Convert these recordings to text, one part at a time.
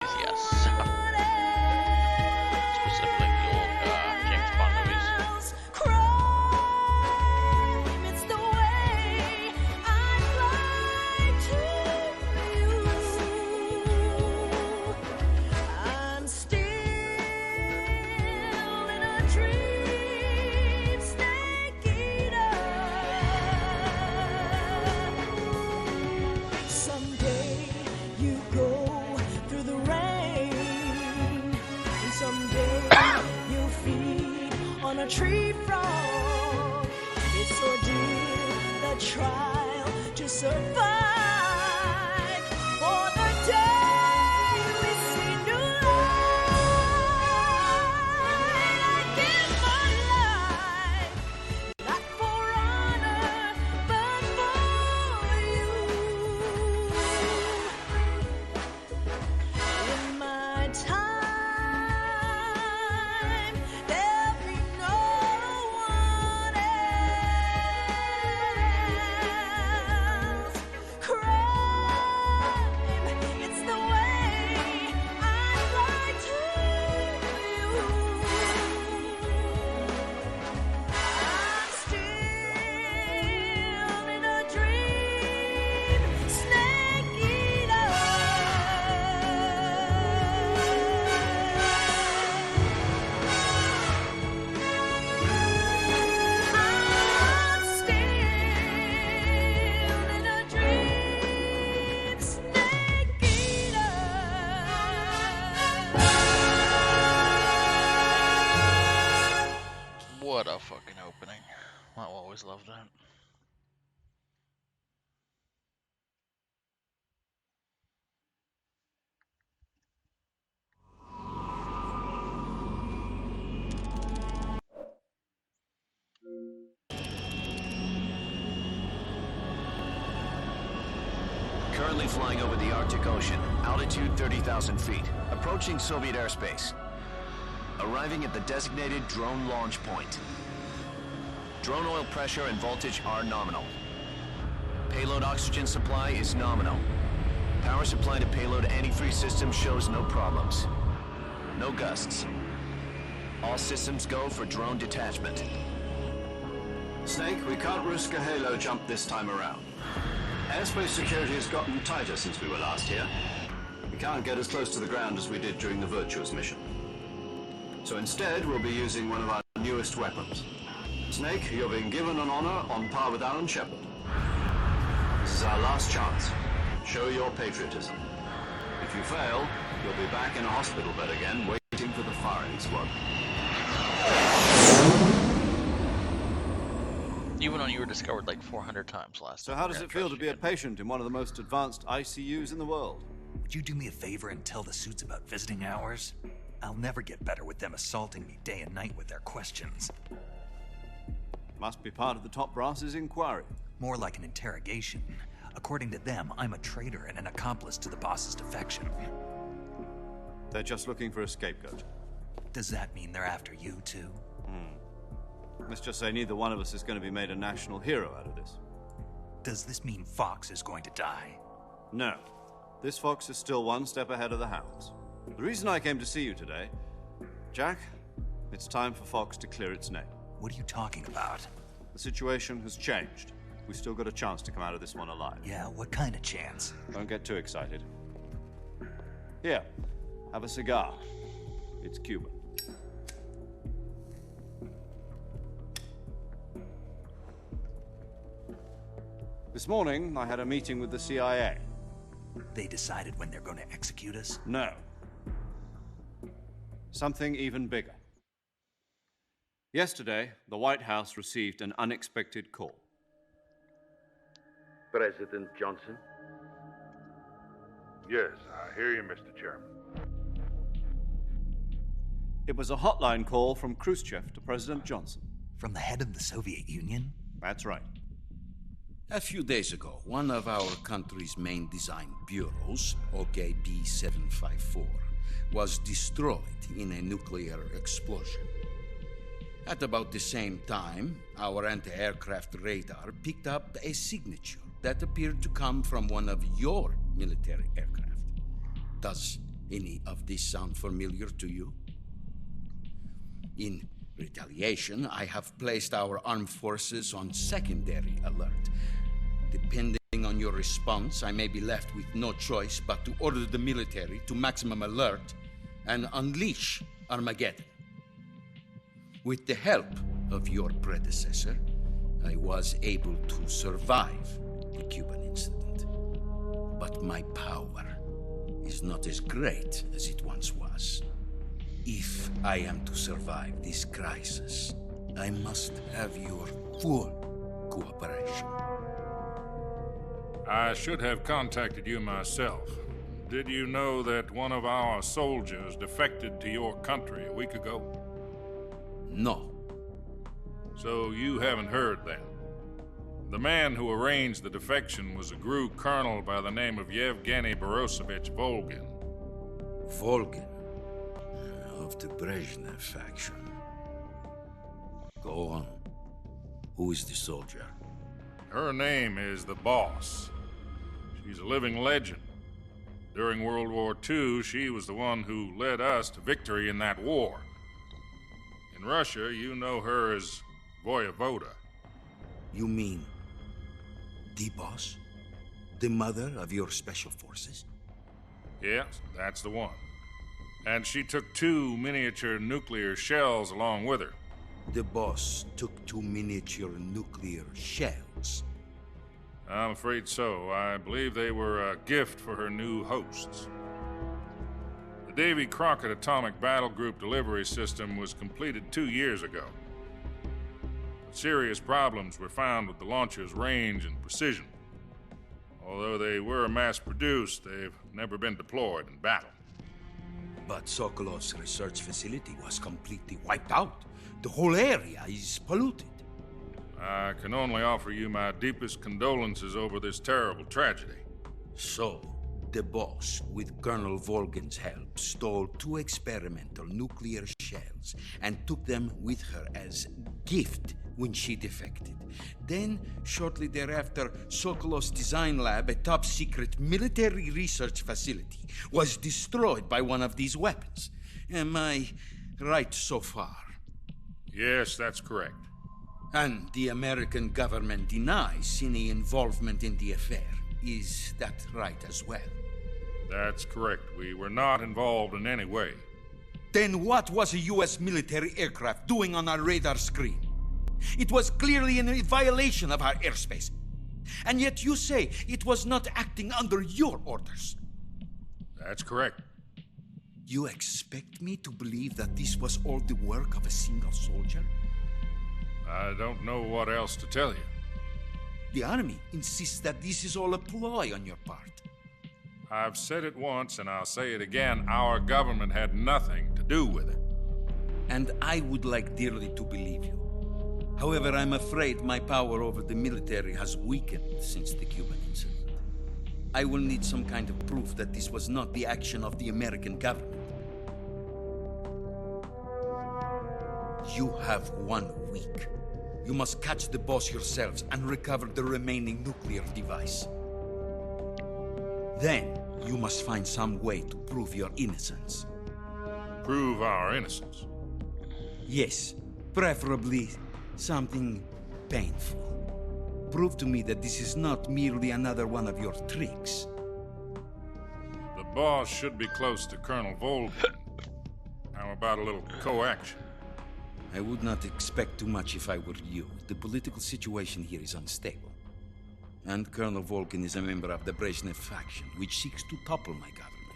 yes. Specifically the old James Bond movies. It's the way I fly to you. I'm still in a dream, snake eater. Someday you go through the rain, and someday you'll feed on a tree frog. It's ordeal, the trial to survive. For the day we see new light, I give my life, not for honor, but for you. In my time, there'll be no one else. Crime, it's the way I fly to you. I'm still in a dream, snake eater. I'm still in a dream, snake eater. What a fucking opening. I always loved that. Currently flying over the Arctic Ocean, altitude 30,000 feet, approaching Soviet airspace. Arriving at the designated drone launch point. Drone oil pressure and voltage are nominal. Payload oxygen supply is nominal. Power supply to payload antifreeze system shows no problems. No gusts. All systems go for drone detachment. Snake, we can't risk a halo jump this time around. Airspace security has gotten tighter since we were last here. We can't get as close to the ground as we did during the Virtuous mission. So instead, we'll be using one of our newest weapons. Snake, you're being given an honor on par with Alan Shepard. This is our last chance. Show your patriotism. If you fail, you'll be back in a hospital bed again, waiting for the firing squad. Even when you were discovered like 400 times last So time. how we're does gonna it feel trust to be you a again. patient in one of the most advanced ICUs in the world? Would you do me a favor and tell the suits about visiting hours? I'll never get better with them assaulting me day and night with their questions. Must be part of the top brass's inquiry. More like an interrogation. According to them, I'm a traitor and an accomplice to the boss's defection. They're just looking for a scapegoat. Does that mean they're after you, too? Let's just say neither one of us is going to be made a national hero out of this. Does this mean Fox is going to die? No. This fox is still one step ahead of the hounds. The reason I came to see you today, Jack, it's time for Fox to clear its name. What are you talking about? The situation has changed. We still got a chance to come out of this one alive. Yeah, what kind of chance? Don't get too excited. Here, have a cigar. It's Cuban. This morning, I had a meeting with the CIA. They decided when they're going to execute us? No. Something even bigger. Yesterday, the White House received an unexpected call. President Johnson? Yes, I hear you, Mr. Chairman. It was a hotline call from Khrushchev to President Johnson. From the head of the Soviet Union? That's right. A few days ago, one of our country's main design bureaus, OKB 754, was destroyed in a nuclear explosion. At about the same time, our anti-aircraft radar picked up a signature that appeared to come from one of your military aircraft. Does Any of this sound familiar to you? In retaliation, I have placed our armed forces on secondary alert. Depending on your response, I may be left with no choice but to order the military to maximum alert and unleash Armageddon. With the help of your predecessor, I was able to survive the Cuban incident. But my power is not as great as it once was. If I am to survive this crisis, I must have your full cooperation. I should have contacted you myself. Did you know that one of our soldiers defected to your country a week ago? No. So you haven't heard then. The man who arranged the defection was a GRU colonel by the name of Yevgeny Borosovich Volgin. Volgin? Of the Brezhnev faction. Go on. Who is the soldier? Her name is the Boss. She's a living legend. During World War II, she was the one who led us to victory in that war. In Russia, you know her as Voyevoda. You mean the Boss? The mother of your special forces? Yes, that's the one. And she took 2 miniature nuclear shells along with her. The Boss took 2 miniature nuclear shells. I'm afraid so. I believe they were a gift for her new hosts. The Davy Crockett Atomic Battle Group delivery system was completed 2 years ago. But serious problems were found with the launcher's range and precision. Although they were mass-produced, they've never been deployed in battle. But Sokolov's research facility was completely wiped out. The whole area is polluted. I can only offer you my deepest condolences over this terrible tragedy. So, the Boss, with Colonel Volgin's help, stole 2 experimental nuclear shells and took them with her as gift when she defected. Then, shortly thereafter, Sokolov's design lab, a top-secret military research facility, was destroyed by one of these weapons. Am I right so far? Yes, that's correct. And the American government denies any involvement in the affair. Is that right as well? That's correct. We were not involved in any way. Then what was a U.S. military aircraft doing on our radar screen? It was clearly in violation of our airspace. And yet you say it was not acting under your orders. That's correct. You expect me to believe that this was all the work of a single soldier? I don't know what else to tell you. The Army insists that this is all a ploy on your part. I've said it once and I'll say it again. Our government had nothing to do with it. And I would like dearly to believe you. However, I'm afraid my power over the military has weakened since the Cuban incident. I will need some kind of proof that this was not the action of the American government. You have 1 week. You must catch the Boss yourselves and recover the remaining nuclear device. Then, you must find some way to prove your innocence. Prove our innocence. Yes, preferably something painful. Prove to me that this is not merely another one of your tricks. The Boss should be close to Colonel Volgin. How about a little co-action? I would not expect too much if I were you. The political situation here is unstable. And Colonel Volgin is a member of the Brezhnev faction, which seeks to topple my government.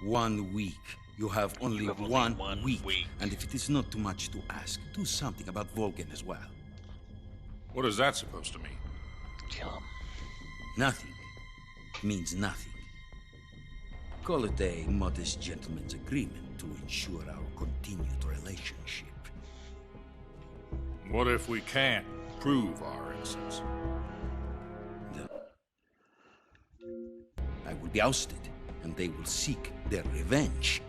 1 week. You have only one week. And if it is not too much to ask, do something about Volgin as well. What is that supposed to mean? Kill him. Nothing means nothing. Call it a modest gentleman's agreement to ensure our continued relationship. What if we can't prove our innocence? I will be ousted, and they will seek their revenge.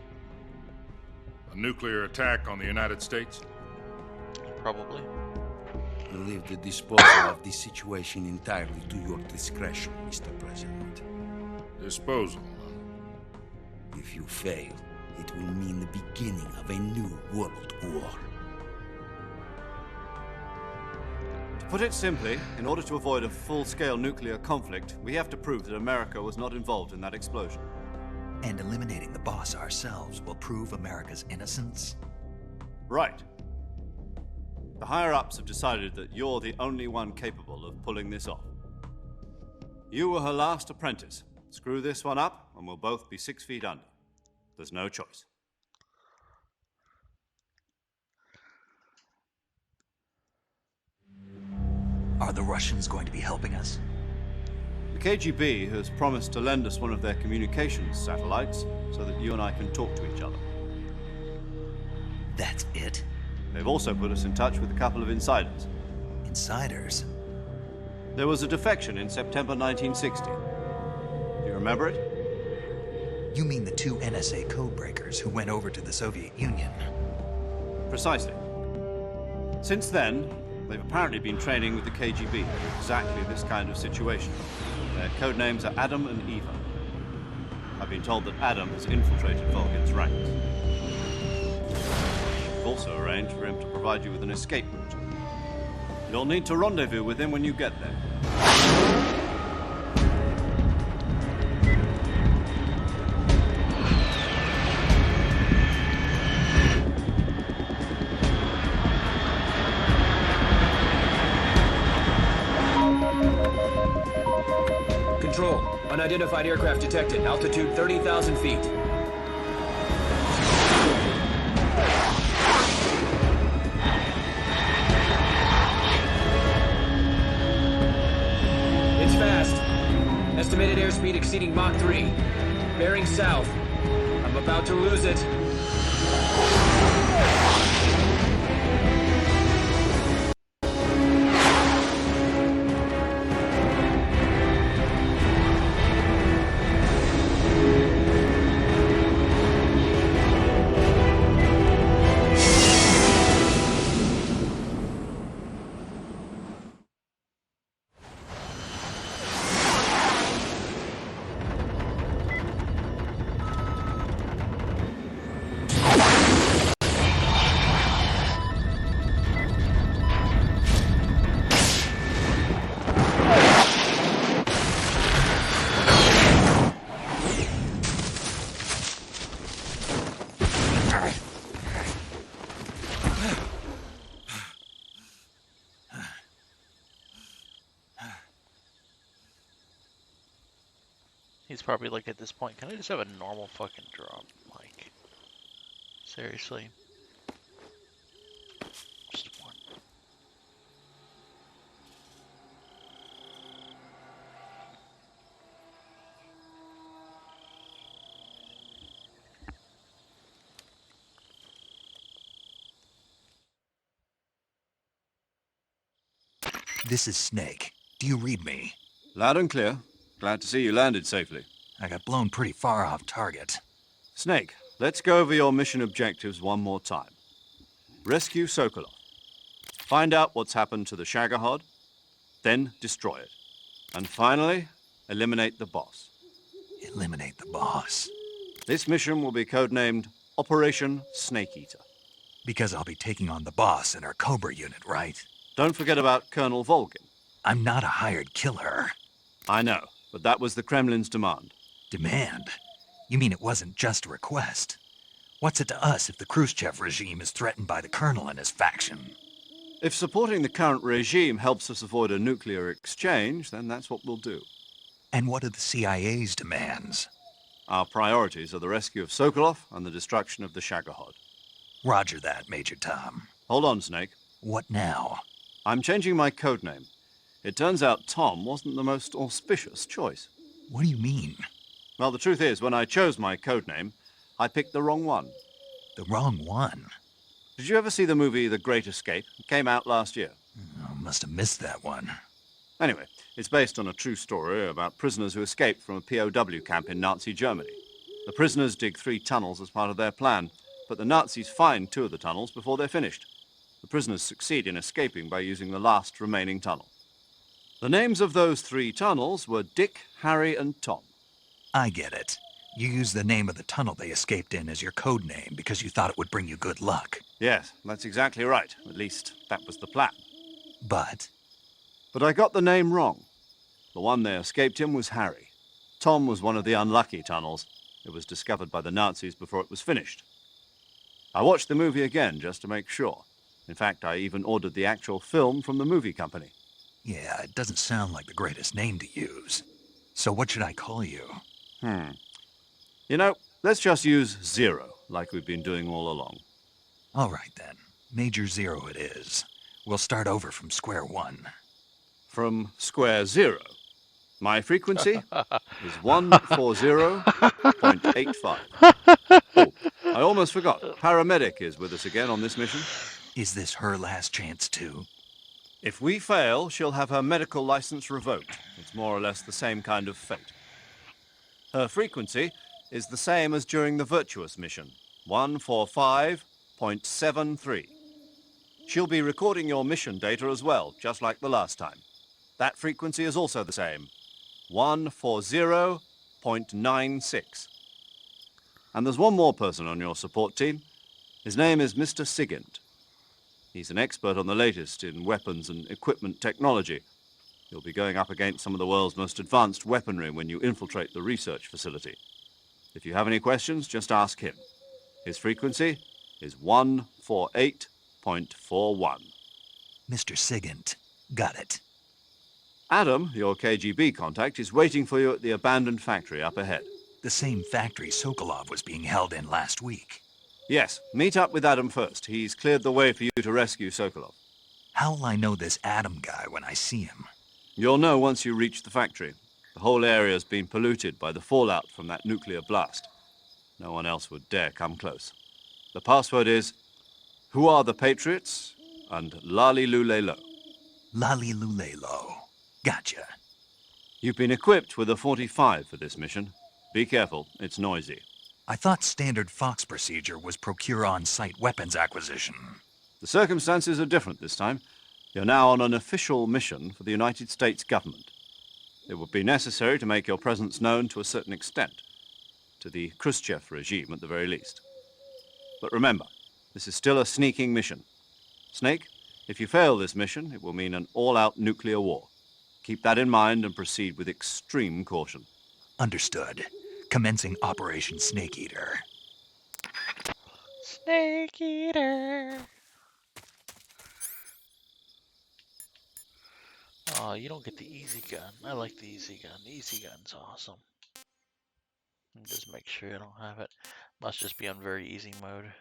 A nuclear attack on the United States? Probably. I leave the disposal of this situation entirely to your discretion, Mr. President. Disposal. If you fail, it will mean the beginning of a new world war. To put it simply, in order to avoid a full-scale nuclear conflict, we have to prove that America was not involved in that explosion. And eliminating the boss ourselves will prove America's innocence? Right. The higher-ups have decided that you're the only one capable of pulling this off. You were her last apprentice. Screw this one up, and we'll both be 6 feet under. There's no choice. Are the Russians going to be helping us? The KGB has promised to lend us one of their communications satellites so that you and I can talk to each other. That's it? They've also put us in touch with a couple of insiders. Insiders? There was a defection in September 1960. Do you remember it? You mean the 2 NSA codebreakers who went over to the Soviet Union? Precisely. Since then, they've apparently been training with the KGB for exactly this kind of situation. Their code names are Adam and Eva. I've been told that Adam has infiltrated Volgin's ranks. We've also arranged for him to provide you with an escape route. You'll need to rendezvous with him when you get there. Control. Unidentified aircraft detected. Altitude 30,000 feet. It's fast. Estimated airspeed exceeding Mach 3. Bearing south. I'm about to lose it. He's probably like at this point, can I just have a normal fucking drop? Like, seriously? Just one. This is Snake. Do you read me? Loud and clear. Glad to see you landed safely. I got blown pretty far off target. Snake, let's go over your mission objectives one more time. Rescue Sokolov. Find out what's happened to the Shagohod, then destroy it. And finally, eliminate the boss. Eliminate the boss. This mission will be codenamed Operation Snake Eater. Because I'll be taking on the boss in our Cobra unit, right? Don't forget about Colonel Volgin. I'm not a hired killer. I know, but that was the Kremlin's demand. Demand? You mean it wasn't just a request? What's it to us if the Khrushchev regime is threatened by the Colonel and his faction? If supporting the current regime helps us avoid a nuclear exchange, then that's what we'll do. And what are the CIA's demands? Our priorities are the rescue of Sokolov and the destruction of the Shagohod. Roger that, Major Tom. Hold on, Snake. What now? I'm changing my codename. It turns out Tom wasn't the most auspicious choice. What do you mean? Well, the truth is, when I chose my codename, I picked the wrong one. The wrong one? Did you ever see the movie The Great Escape? It came out last year. Oh, must have missed that one. Anyway, it's based on a true story about prisoners who escaped from a POW camp in Nazi Germany. The prisoners dig 3 tunnels as part of their plan, but the Nazis find 2 of the tunnels before they're finished. The prisoners succeed in escaping by using the last remaining tunnel. The names of those 3 tunnels were Dick, Harry, and Tom. I get it. You used the name of the tunnel they escaped in as your code name because you thought it would bring you good luck. Yes, that's exactly right. At least, that was the plan. But But I got the name wrong. The one they escaped in was Harry. Tom was one of the unlucky tunnels. It was discovered by the Nazis before it was finished. I watched the movie again just to make sure. In fact, I even ordered the actual film from the movie company. yeah, it doesn't sound like the greatest name to use. So what should I call you? You know, let's just use Zero, like we've been doing all along. All right then. Major Zero it is. We'll start over from square one. From square zero. My frequency is 140.85. Oh, I almost forgot. Paramedic is with us again on this mission. Is this her last chance too? If we fail, she'll have her medical license revoked. It's more or less the same kind of fate. Her frequency is the same as during the Virtuous mission, 145.73. She'll be recording your mission data as well, just like the last time. That frequency is also the same, 140.96. And there's one more person on your support team. His name is Mr. Sigint. He's an expert on the latest in weapons and equipment technology. You'll be going up against some of the world's most advanced weaponry when you infiltrate the research facility. If you have any questions, just ask him. His frequency is 148.41. Mr. Sigint. Got it. Adam, your KGB contact, is waiting for you at the abandoned factory up ahead. The same factory Sokolov was being held in last week. Yes, meet up with Adam first. He's cleared the way for you to rescue Sokolov. How will I know this Adam guy when I see him? You'll know once you reach the factory. The whole area's been polluted by the fallout from that nuclear blast. No one else would dare come close. The password is, "Who are the Patriots?" and "Lali Lule Lo." Lali Lule Lo. Gotcha. You've been equipped with a 45 for this mission. Be careful, it's noisy. I thought standard Fox procedure was procure on-site weapons acquisition. The circumstances are different this time. You're now on an official mission for the United States government. It would be necessary to make your presence known to a certain extent, to the Khrushchev regime at the very least. But remember, this is still a sneaking mission. Snake, if you fail this mission, it will mean an all-out nuclear war. Keep that in mind and proceed with extreme caution. Understood. Commencing Operation Snake Eater. Snake Eater. Oh, you don't get the easy gun. I like the easy gun. The easy gun's awesome. Just make sure I don't have it. Must just be on very easy mode.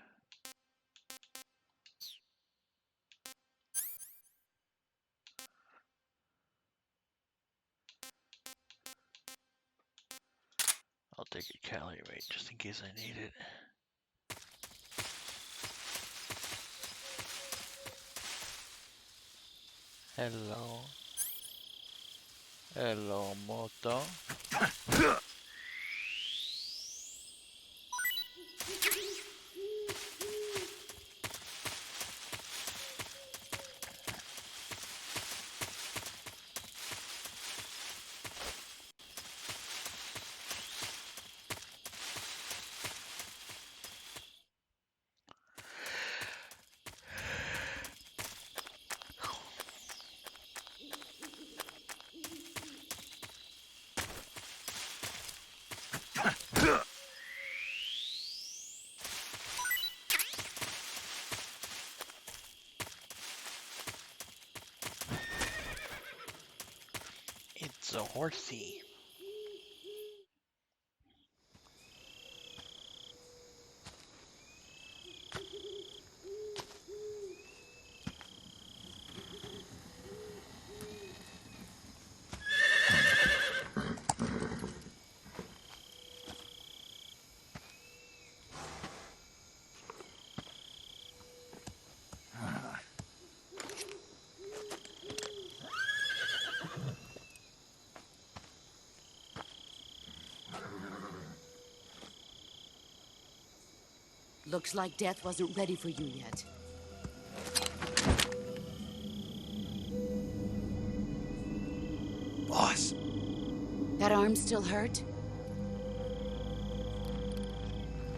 I'll take a calorie weight just in case I need it. Hello. Hello, Moto. It's a horsey. Looks like death wasn't ready for you yet. Boss. That arm still hurt?